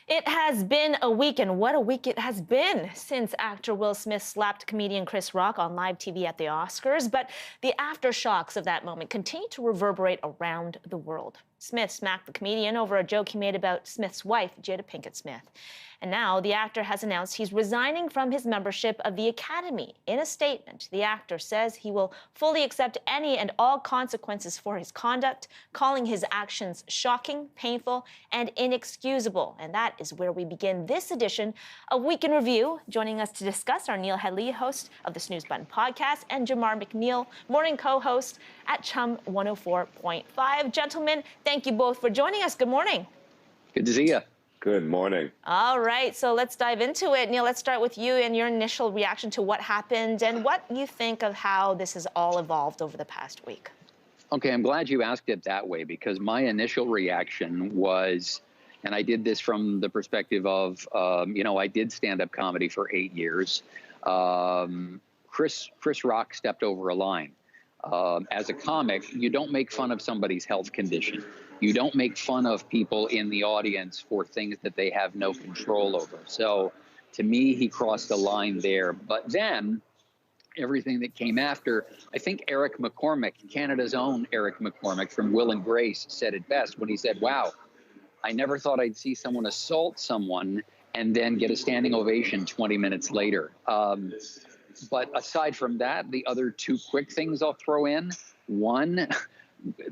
It has been a week, and what a week it has been since actor Will Smith slapped comedian Chris Rock on live TV at the Oscars. But the aftershocks of that moment continue to reverberate around the world. Smith smacked the comedian over a joke he made about Smith's wife, Jada Pinkett Smith. And now the actor has announced he's resigning from his membership of the Academy. In a statement, the actor says he will fully accept any and all consequences for his conduct, calling his actions shocking, painful, and inexcusable. And that is where we begin this edition of Week in Review. Joining us to discuss are Neil Headley, host of the Snooze Button podcast, and Jamar McNeil, morning co-host at Chum 104.5. Gentlemen, thank you both for joining us. Good morning. Good to see you. Good morning. All right, so let's dive into it. Neil, let's start with you and your initial reaction to what happened and what you think of how this has all evolved over the past week. Okay, I'm glad you asked it that way because my initial reaction was, and I did this from the perspective of, I did stand-up comedy for 8 years. Chris Rock stepped over a line. As a comic, you don't make fun of somebody's health condition. You don't make fun of people in the audience for things that they have no control over. So to me, he crossed the line there. But then everything that came after, I think Eric McCormack, Canada's own Eric McCormack from Will and Grace, said it best when he said, wow, I never thought I'd see someone assault someone and then get a standing ovation 20 minutes later. But aside from that, the other two quick things I'll throw in. One,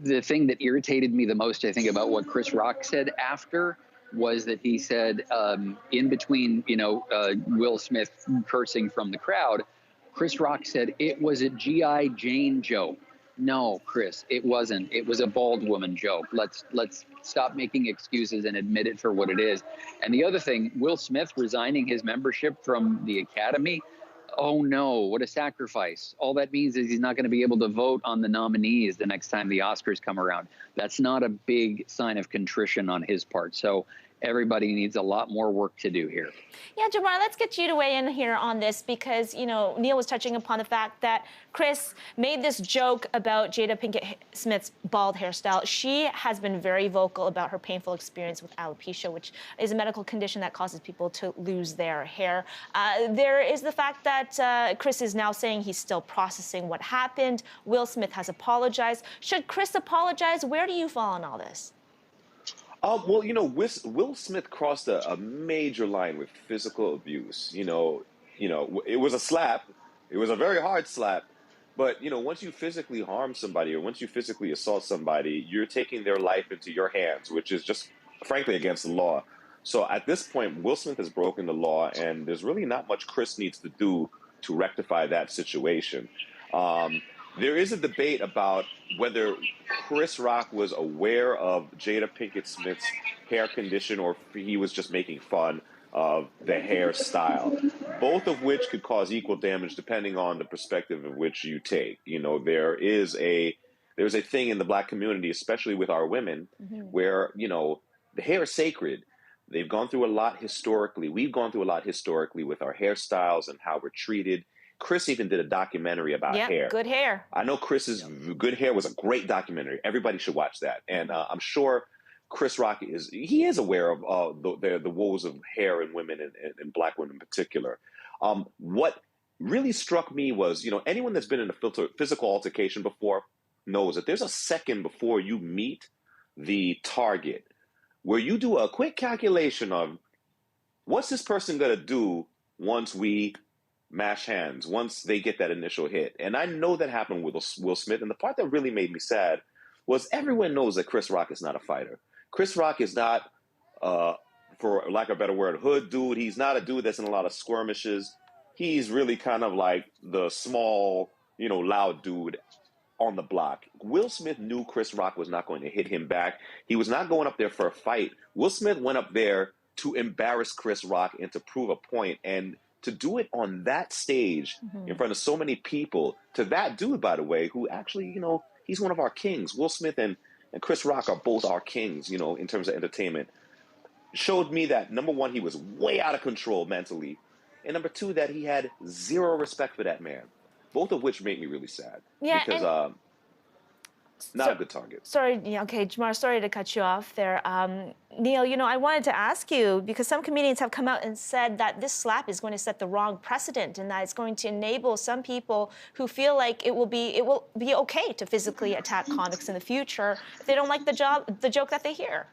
the thing that irritated me the most, I think, about what Chris Rock said after was that he said in between, Will Smith cursing from the crowd, Chris Rock said it was a G.I. Jane joke. No, Chris, it wasn't. It was a bald woman joke. Let's stop making excuses and admit it for what it is. And the other thing, Will Smith resigning his membership from the Academy. Oh, no, what a sacrifice. All that means is he's not going to be able to vote on the nominees the next time the Oscars come around. That's not a big sign of contrition on his part. So everybody needs a lot more work to do here. Yeah, Jamar, let's get you to weigh in here on this because, Neil was touching upon the fact that Chris made this joke about Jada Pinkett Smith's bald hairstyle. She has been very vocal about her painful experience with alopecia, which is a medical condition that causes people to lose their hair. There is the fact that Chris is now saying he's still processing what happened. Will Smith has apologized. Should Chris apologize? Where do you fall on all this? Will Smith crossed a major line with physical abuse. It was a slap. It was a very hard slap. But, once you physically harm somebody or once you physically assault somebody, you're taking their life into your hands, which is just, frankly, against the law. So at this point, Will Smith has broken the law, and there's really not much Chris needs to do to rectify that situation. There is a debate about whether Chris Rock was aware of Jada Pinkett Smith's hair condition or if he was just making fun of the hairstyle, both of which could cause equal damage depending on the perspective of which you take. There's a thing in the Black community, especially with our women, where, the hair is sacred. They've gone through a lot historically. We've gone through a lot historically with our hairstyles and how we're treated. Chris even did a documentary about hair. Good hair. I know Chris's Good Hair was a great documentary. Everybody should watch that. And I'm sure Chris Rock is aware of the woes of hair in women and Black women in particular. What really struck me was, anyone that's been in a physical altercation before knows that there's a second before you meet the target where you do a quick calculation of what's this person going to do once we mash hands, once they get that initial hit. And I know that happened with Will Smith. And the part that really made me sad was everyone knows that Chris Rock is not a fighter. Chris Rock is not, for lack of a better word, hood dude. He's not a dude that's in a lot of skirmishes. He's really kind of like the small, loud dude on the block. Will Smith knew Chris Rock was not going to hit him back. He was not going up there for a fight. Will Smith went up there to embarrass Chris Rock and to prove a point. And to do it on that stage in front of so many people, to that dude, by the way, who actually, he's one of our kings. Will Smith and Chris Rock are both our kings, in terms of entertainment. Showed me that, number one, he was way out of control mentally. And number two, that he had zero respect for that man. Both of which made me really sad. Yeah, because Not a good target. Sorry, yeah, okay, Jamar, sorry to cut you off there. Neil, I wanted to ask you, because some comedians have come out and said that this slap is going to set the wrong precedent and that it's going to enable some people who feel like it will be okay to physically attack comics in the future if they don't like the joke that they hear.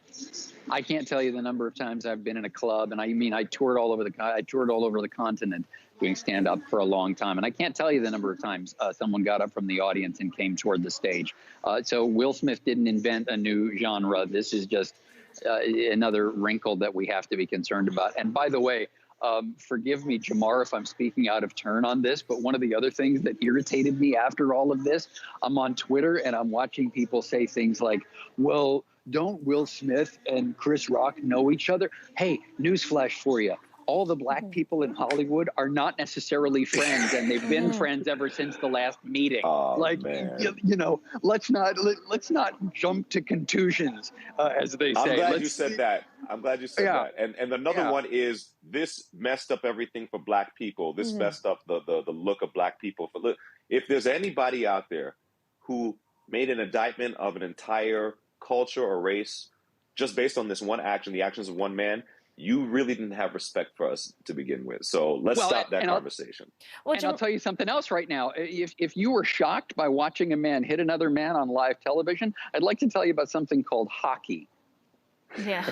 I can't tell you the number of times I've been in a club, and I toured all over the continent doing stand-up for a long time, and I can't tell you the number of times someone got up from the audience and came toward the stage. So Will Smith didn't invent a new genre. This is just another wrinkle that we have to be concerned about. And by the way, forgive me, Jamar, if I'm speaking out of turn on this, but one of the other things that irritated me after all of this, I'm on Twitter and I'm watching people say things like, well, don't Will Smith and Chris Rock know each other? Hey, newsflash for you. All the black people in Hollywood are not necessarily friends, and they've been friends ever since the last meeting. Oh, man. Let's not jump to contusions, as they say. I'm glad you said that. that. And another one is, this messed up everything for black people. This messed up the look of black people. Look, if there's anybody out there who made an indictment of an entire culture or race just based on this one action, the actions of one man, you really didn't have respect for us to begin with. So let's stop that conversation. And I'll tell you something else right now. If you were shocked by watching a man hit another man on live television, I'd like to tell you about something called hockey. Yeah.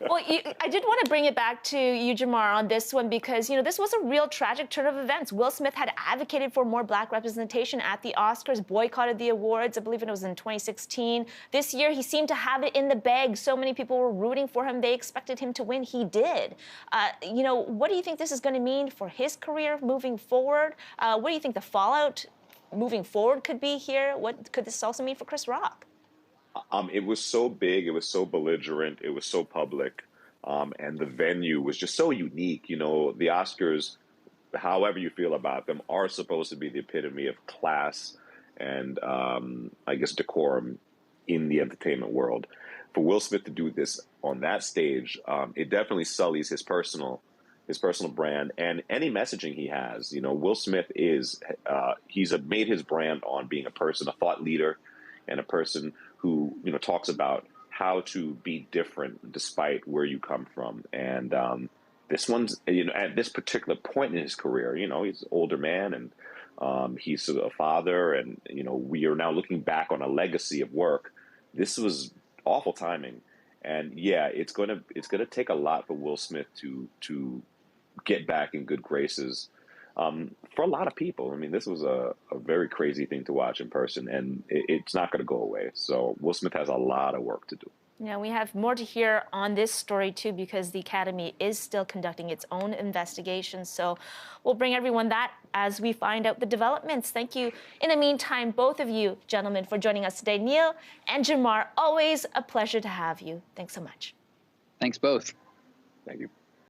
Well, I did want to bring it back to you, Jamar, on this one, because, this was a real tragic turn of events. Will Smith had advocated for more black representation at the Oscars, boycotted the awards. I believe it was in 2016. This year, he seemed to have it in the bag. So many people were rooting for him. They expected him to win. He did. What do you think this is going to mean for his career moving forward? What do you think the fallout moving forward could be here? What could this also mean for Chris Rock? It was so big, it was so belligerent, it was so public, and the venue was just so unique. The Oscars, however you feel about them, are supposed to be the epitome of class and, I guess, decorum in the entertainment world. For Will Smith to do this on that stage, it definitely sullies his personal brand and any messaging he has. Will Smith he's made his brand on being a person, a thought leader, and a person who, talks about how to be different despite where you come from. And this one's, at this particular point in his career, he's an older man and he's a father, and, we are now looking back on a legacy of work. This was awful timing. And yeah, it's gonna take a lot for Will Smith to get back in good graces. For a lot of people. I mean, this was a very crazy thing to watch in person, and it's not going to go away. So Will Smith has a lot of work to do. Yeah, we have more to hear on this story, too, because the Academy is still conducting its own investigation. So we'll bring everyone that as we find out the developments. Thank you, in the meantime, both of you, gentlemen, for joining us today. Neil and Jamar, always a pleasure to have you. Thanks so much. Thanks both. Thank you.